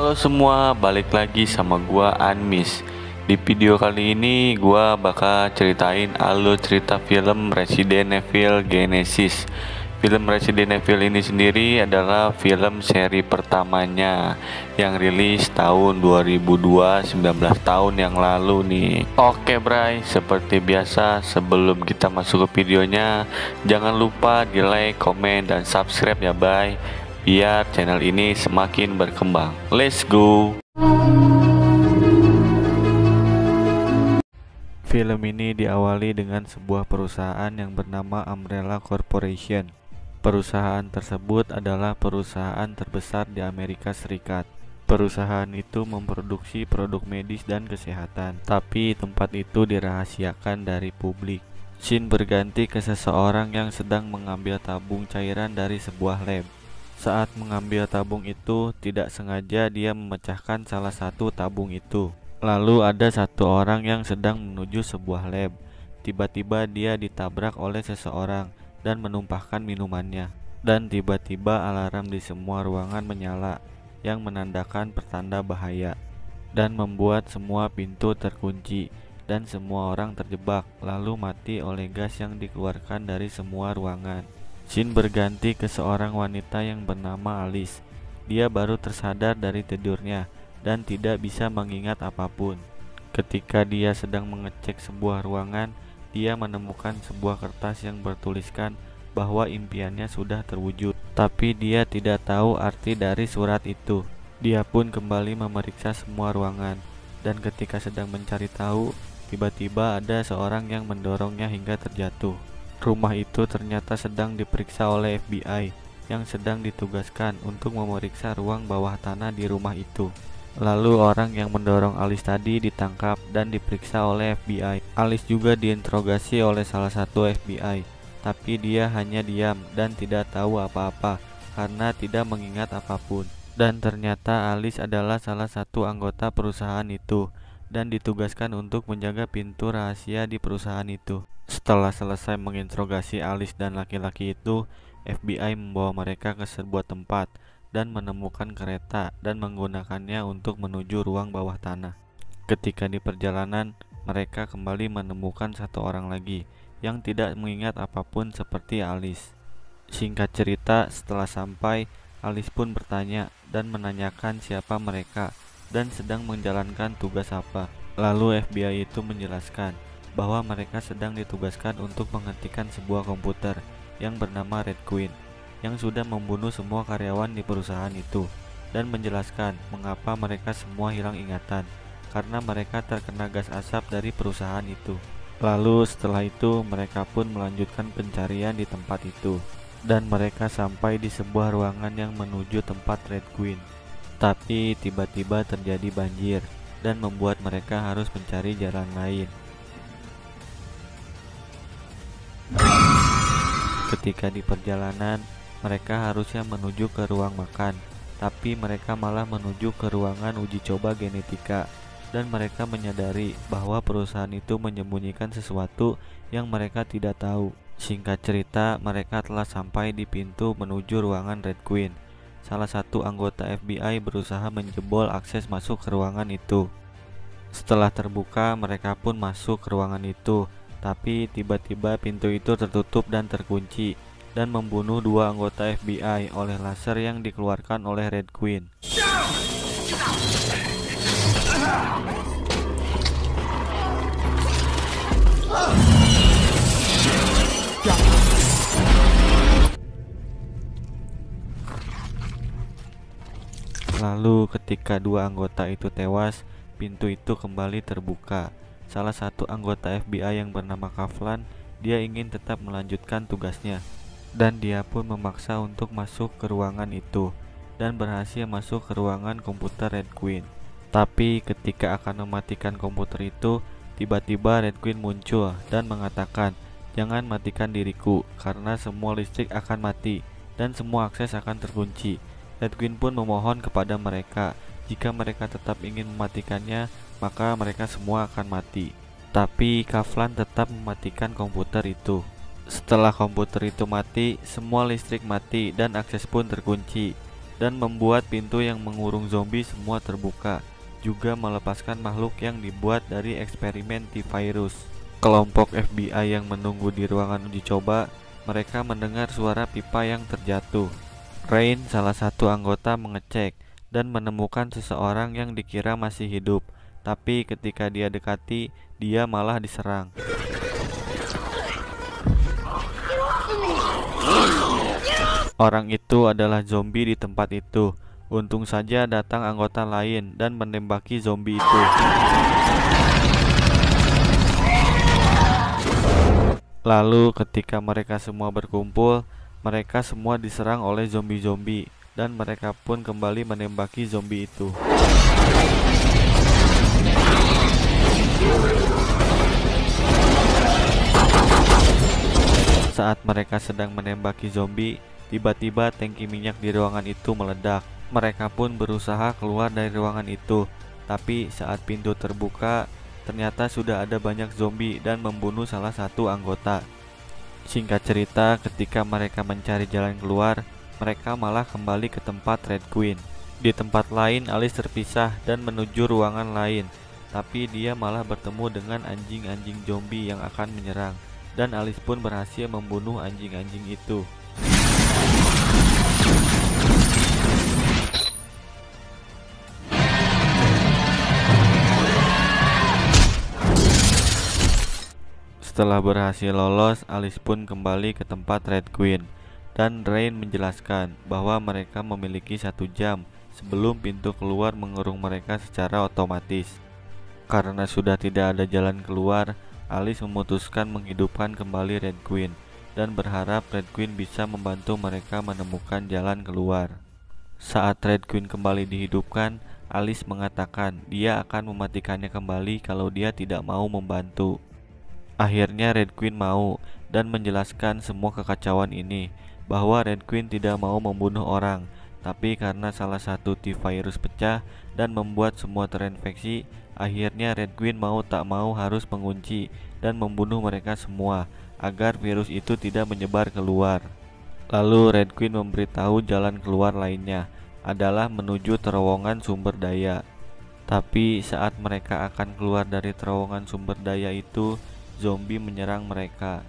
Halo semua, balik lagi sama gua Anmis. Di video kali ini gua bakal ceritain alur cerita film Resident Evil Genesis. Film Resident Evil ini sendiri adalah film seri pertamanya yang rilis tahun 2002, 19 tahun yang lalu nih. Oke Bray, seperti biasa sebelum kita masuk ke videonya, jangan lupa di like, komen, dan subscribe ya Bray, biar channel ini semakin berkembang. Let's go. Film ini diawali dengan sebuah perusahaan yang bernama Umbrella Corporation. Perusahaan tersebut adalah perusahaan terbesar di Amerika Serikat. Perusahaan itu memproduksi produk medis dan kesehatan, tapi tempat itu dirahasiakan dari publik. Scene berganti ke seseorang yang sedang mengambil tabung cairan dari sebuah lab. Saat mengambil tabung itu, tidak sengaja dia memecahkan salah satu tabung itu. Lalu ada satu orang yang sedang menuju sebuah lab. Tiba-tiba dia ditabrak oleh seseorang dan menumpahkan minumannya. Dan tiba-tiba alarm di semua ruangan menyala yang menandakan pertanda bahaya dan membuat semua pintu terkunci dan semua orang terjebak lalu mati oleh gas yang dikeluarkan dari semua ruangan. Scene berganti ke seorang wanita yang bernama Alice. Dia baru tersadar dari tidurnya dan tidak bisa mengingat apapun. Ketika dia sedang mengecek sebuah ruangan, dia menemukan sebuah kertas yang bertuliskan bahwa impiannya sudah terwujud. Tapi dia tidak tahu arti dari surat itu. Dia pun kembali memeriksa semua ruangan, dan ketika sedang mencari tahu, tiba-tiba ada seorang yang mendorongnya hingga terjatuh. Rumah itu ternyata sedang diperiksa oleh FBI yang sedang ditugaskan untuk memeriksa ruang bawah tanah di rumah itu. Lalu orang yang mendorong Alice tadi ditangkap dan diperiksa oleh FBI. Alice juga diinterogasi oleh salah satu FBI, tapi dia hanya diam dan tidak tahu apa-apa karena tidak mengingat apapun. Dan ternyata Alice adalah salah satu anggota perusahaan itu dan ditugaskan untuk menjaga pintu rahasia di perusahaan itu. Setelah selesai menginterogasi Alice dan laki-laki itu, FBI membawa mereka ke sebuah tempat dan menemukan kereta dan menggunakannya untuk menuju ruang bawah tanah. Ketika di perjalanan, mereka kembali menemukan satu orang lagi yang tidak mengingat apapun seperti Alice. Singkat cerita, setelah sampai, Alice pun bertanya dan menanyakan siapa mereka dan sedang menjalankan tugas apa. Lalu FBI itu menjelaskan bahwa mereka sedang ditugaskan untuk menghentikan sebuah komputer yang bernama Red Queen yang sudah membunuh semua karyawan di perusahaan itu, dan menjelaskan mengapa mereka semua hilang ingatan karena mereka terkena gas asap dari perusahaan itu. Lalu setelah itu mereka pun melanjutkan pencarian di tempat itu, dan mereka sampai di sebuah ruangan yang menuju tempat Red Queen. Tapi tiba-tiba terjadi banjir dan membuat mereka harus mencari jalan lain. Ketika di perjalanan, mereka harusnya menuju ke ruang makan, tapi mereka malah menuju ke ruangan uji coba genetika, dan mereka menyadari bahwa perusahaan itu menyembunyikan sesuatu yang mereka tidak tahu. Singkat cerita, mereka telah sampai di pintu menuju ruangan Red Queen. Salah satu anggota FBI berusaha menjebol akses masuk ke ruangan itu. Setelah terbuka, mereka pun masuk ke ruangan itu, tapi tiba-tiba pintu itu tertutup dan terkunci dan membunuh dua anggota FBI oleh laser yang dikeluarkan oleh Red Queen. Lalu ketika dua anggota itu tewas, pintu itu kembali terbuka. Salah satu anggota FBI yang bernama Kaflan, dia ingin tetap melanjutkan tugasnya, dan dia pun memaksa untuk masuk ke ruangan itu dan berhasil masuk ke ruangan komputer Red Queen. Tapi ketika akan mematikan komputer itu, tiba-tiba Red Queen muncul dan mengatakan, "Jangan matikan diriku karena semua listrik akan mati dan semua akses akan terkunci." Red Queen pun memohon kepada mereka, jika mereka tetap ingin mematikannya, maka mereka semua akan mati. Tapi Kaflan tetap mematikan komputer itu. Setelah komputer itu mati, semua listrik mati dan akses pun terkunci. dan membuat pintu yang mengurung zombie semua terbuka, juga melepaskan makhluk yang dibuat dari eksperimen T-Virus. Kelompok FBI yang menunggu di ruangan uji coba, mereka mendengar suara pipa yang terjatuh. Rain, salah satu anggota, mengecek dan menemukan seseorang yang dikira masih hidup, tapi ketika dia dekati, dia malah diserang. Orang itu adalah zombie di tempat itu. Untung saja datang anggota lain dan menembaki zombie itu. Lalu ketika mereka semua berkumpul, mereka semua diserang oleh zombie-zombie dan mereka pun kembali menembaki zombie itu. Saat mereka sedang menembaki zombie, tiba-tiba tangki minyak di ruangan itu meledak. Mereka pun berusaha keluar dari ruangan itu, tapi saat pintu terbuka, ternyata sudah ada banyak zombie dan membunuh salah satu anggota. Singkat cerita, ketika mereka mencari jalan keluar, mereka malah kembali ke tempat Red Queen. Di tempat lain, Alice terpisah dan menuju ruangan lain, tapi dia malah bertemu dengan anjing-anjing zombie yang akan menyerang, dan Alice pun berhasil membunuh anjing-anjing itu. Setelah berhasil lolos, Alice pun kembali ke tempat Red Queen, dan Rain menjelaskan bahwa mereka memiliki 1 jam sebelum pintu keluar mengurung mereka secara otomatis. Karena sudah tidak ada jalan keluar, Alice memutuskan menghidupkan kembali Red Queen dan berharap Red Queen bisa membantu mereka menemukan jalan keluar. Saat Red Queen kembali dihidupkan, Alice mengatakan dia akan mematikannya kembali kalau dia tidak mau membantu. Akhirnya Red Queen mau dan menjelaskan semua kekacauan ini, bahwa Red Queen tidak mau membunuh orang, tapi karena salah satu T-Virus pecah dan membuat semua terinfeksi, akhirnya Red Queen mau tak mau harus mengunci dan membunuh mereka semua agar virus itu tidak menyebar keluar. Lalu Red Queen memberitahu jalan keluar lainnya adalah menuju terowongan sumber daya. Tapi saat mereka akan keluar dari terowongan sumber daya itu, zombie menyerang mereka.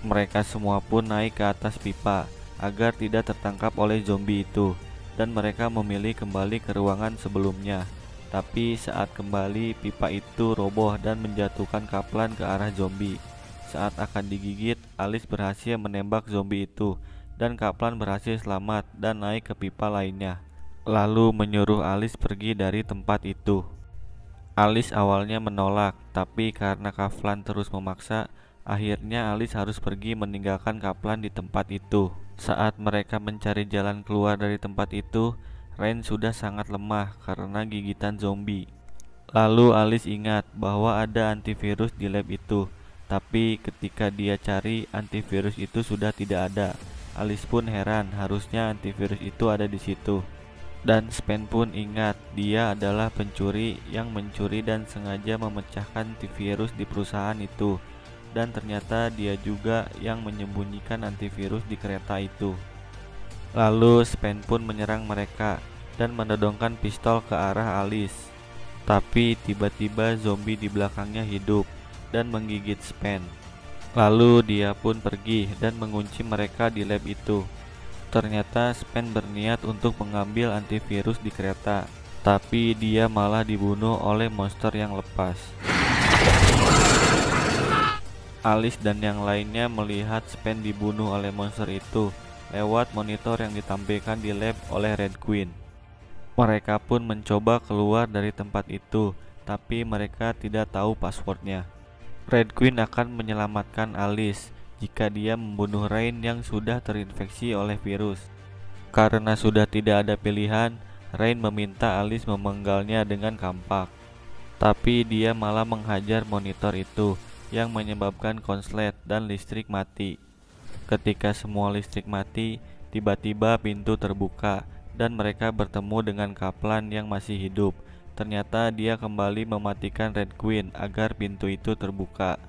Mereka semua pun naik ke atas pipa agar tidak tertangkap oleh zombie itu, dan mereka memilih kembali ke ruangan sebelumnya. Tapi saat kembali, pipa itu roboh dan menjatuhkan Kaplan ke arah zombie. Saat akan digigit, Alice berhasil menembak zombie itu, dan Kaplan berhasil selamat dan naik ke pipa lainnya, lalu menyuruh Alice pergi dari tempat itu. Alice awalnya menolak, tapi karena Kaplan terus memaksa, akhirnya Alice harus pergi meninggalkan Kaplan di tempat itu. Saat mereka mencari jalan keluar dari tempat itu, Rain sudah sangat lemah karena gigitan zombie. Lalu Alice ingat bahwa ada antivirus di lab itu, tapi ketika dia cari, antivirus itu sudah tidak ada. Alice pun heran, harusnya antivirus itu ada di situ. Dan Spen pun ingat dia adalah pencuri yang mencuri dan sengaja memecahkan antivirus di perusahaan itu. Dan ternyata dia juga yang menyembunyikan antivirus di kereta itu. Lalu Spen pun menyerang mereka dan menodongkan pistol ke arah Alice. Tapi tiba-tiba zombie di belakangnya hidup dan menggigit Spen. Lalu dia pun pergi dan mengunci mereka di lab itu. Ternyata Spen berniat untuk mengambil antivirus di kereta, tapi dia malah dibunuh oleh monster yang lepas. Alice dan yang lainnya melihat Spen dibunuh oleh monster itu lewat monitor yang ditampilkan di lab oleh Red Queen. Mereka pun mencoba keluar dari tempat itu, tapi mereka tidak tahu passwordnya. Red Queen akan menyelamatkan Alice jika dia membunuh Rain yang sudah terinfeksi oleh virus. Karena sudah tidak ada pilihan, Rain meminta Alice memenggalnya dengan kampak. Tapi dia malah menghajar monitor itu yang menyebabkan konslet dan listrik mati. Ketika semua listrik mati, tiba-tiba pintu terbuka dan mereka bertemu dengan Kaplan yang masih hidup. Ternyata dia kembali mematikan Red Queen agar pintu itu terbuka.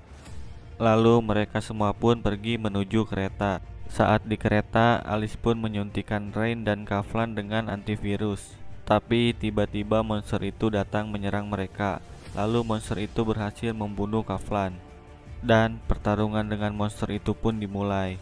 Lalu mereka semua pun pergi menuju kereta. Saat di kereta, Alice pun menyuntikkan Rain dan Kaplan dengan antivirus. Tapi tiba-tiba monster itu datang menyerang mereka. Lalu monster itu berhasil membunuh Kaplan. Dan pertarungan dengan monster itu pun dimulai.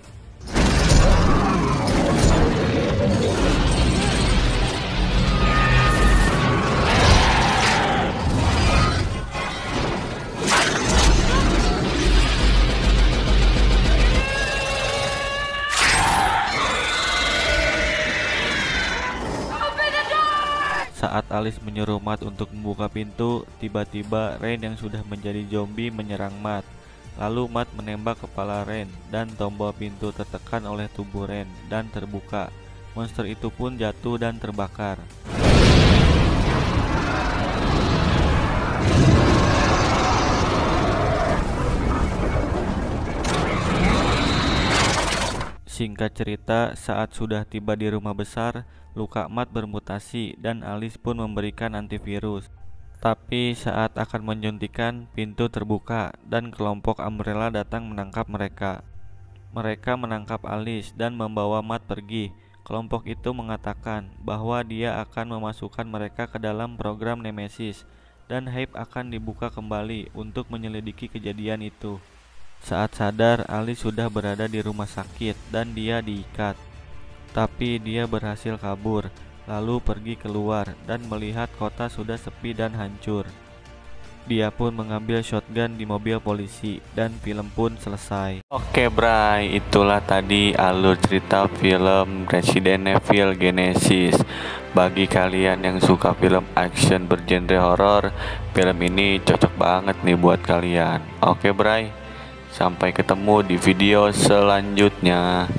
Saat Alice menyuruh Matt untuk membuka pintu, tiba-tiba Rain yang sudah menjadi zombie menyerang Matt. Lalu Matt menembak kepala Rain dan tombol pintu tertekan oleh tubuh Rain dan terbuka. Monster itu pun jatuh dan terbakar. Singkat cerita, saat sudah tiba di rumah besar, luka Matt bermutasi dan Alice pun memberikan antivirus. Tapi saat akan menyuntikkan, pintu terbuka dan kelompok Umbrella datang menangkap mereka. Mereka menangkap Alice dan membawa Matt pergi. Kelompok itu mengatakan bahwa dia akan memasukkan mereka ke dalam program Nemesis dan Hype akan dibuka kembali untuk menyelidiki kejadian itu. Saat sadar, Alice sudah berada di rumah sakit dan dia diikat. Tapi dia berhasil kabur, lalu pergi keluar dan melihat kota sudah sepi dan hancur. Dia pun mengambil shotgun di mobil polisi dan film pun selesai. Oke Bray, itulah tadi alur cerita film Resident Evil Genesis. Bagi kalian yang suka film action bergenre horor, film ini cocok banget nih buat kalian. Oke Bray, sampai ketemu di video selanjutnya.